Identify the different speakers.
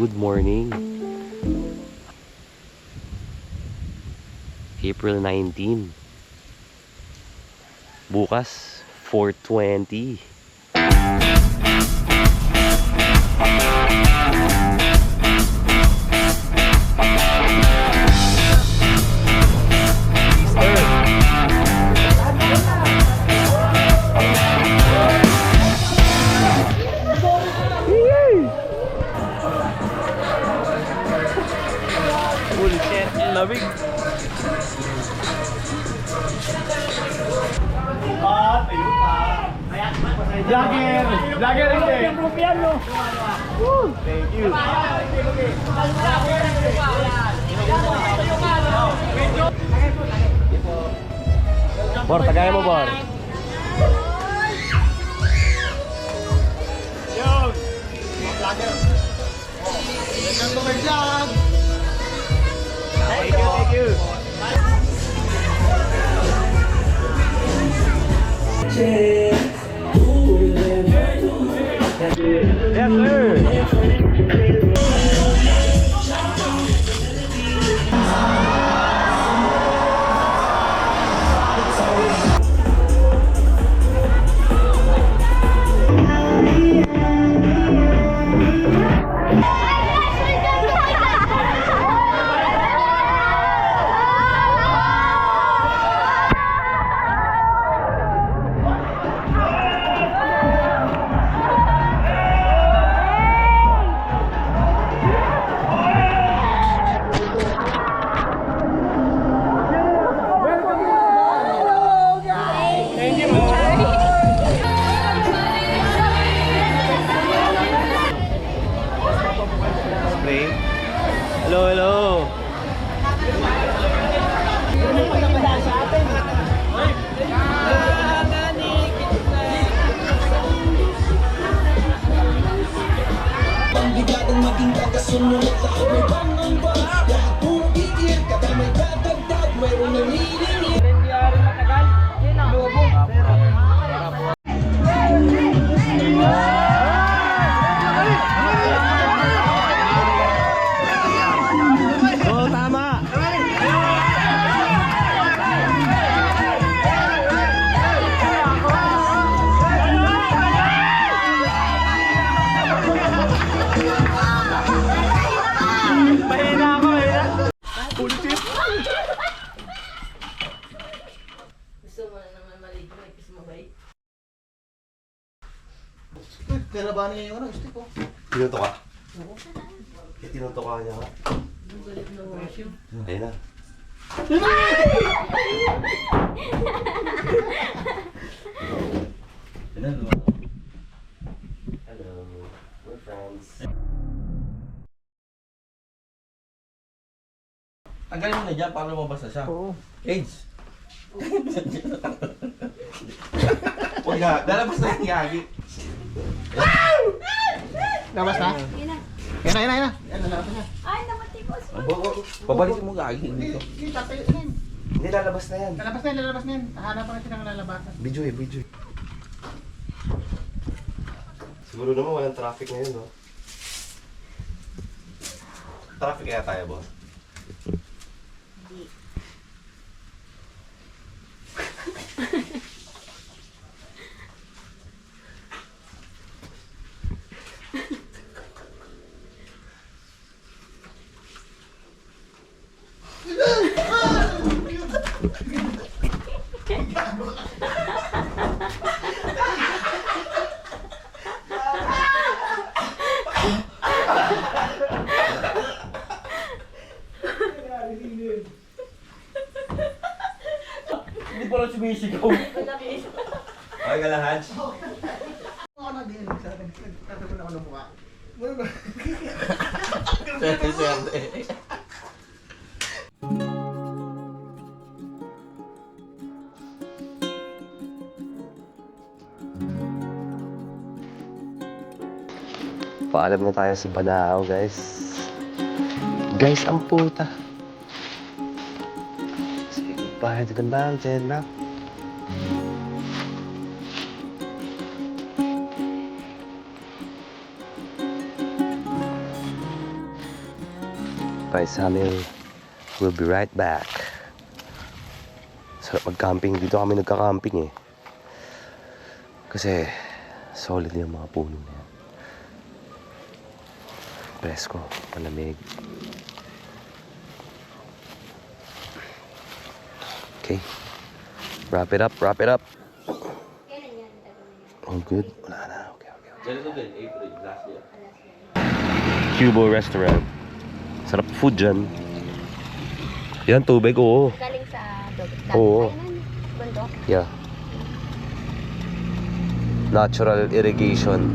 Speaker 1: Good morning. April 19. Bukas, 4:20. Holy shit, lamig.
Speaker 2: Vlogger! Vlogger hindi! Thank you!
Speaker 1: Bor, tagay mo, Bor.
Speaker 2: Yo! Vlogger! Welcome to my vlog! Thank you, thank you! Yes, sir!
Speaker 1: Hello, hello.
Speaker 3: Pangbigadang maging kakasunod lahat may pangamba. Lahat puro gigil, kada may dadagdag, mayroong nanilinig.
Speaker 1: Oh, tama. Mahina ako, mahina. Bullshit.
Speaker 4: Gusto mo na naman maligo, gusto mo ba eh?
Speaker 2: Karabahan niya yung ano, gusto ko.
Speaker 1: Tinuto ka? Oo. Tinuto ka niya ka?
Speaker 4: Ang galit na washroom.
Speaker 1: Ayun na. Hello. We're friends.
Speaker 5: Tanggalin mo na dyan para lumabas na siya. Oo. AIDS. Huwag nga. Lalabas na yung gagi.
Speaker 2: Labas na? Yan na. Yan lalabas na.
Speaker 4: Ay, namatikos mo.
Speaker 5: Pabalikin mo gagi dito.
Speaker 2: Hindi, tatayo na yan.
Speaker 1: Hindi, lalabas na yan.
Speaker 2: Lalabas na yan. Hahanapan natin ang lalabasan.
Speaker 1: Video eh, video. Siguro naman walang traffic ngayon, no? Traffic kaya tayo, boss?
Speaker 5: Hindi pa lang sumisigaw.
Speaker 1: Okay ka lang, Hans?
Speaker 2: Ako na din. Tatapo na ako ng mukha.
Speaker 5: Swerte.
Speaker 1: Paalam na tayo sa Banao, guys. Guys, ang puta. Say goodbye to the mountain now. by Samuel. We'll be right back. Sarap mag-camping. Dito kami nagka-camping eh. Kasi solid yung mga puno na yan. Presko, malamig. Okay. Wrap it up, wrap it up. Oh, good. Wala na. Okay.
Speaker 5: Ganito din, April, last year.
Speaker 1: Cubo Restaurant. Sarap food dyan. Yan, tubig, oo.
Speaker 6: Galing sa
Speaker 1: Oo.
Speaker 6: bundok.
Speaker 1: Yeah. Natural irrigation.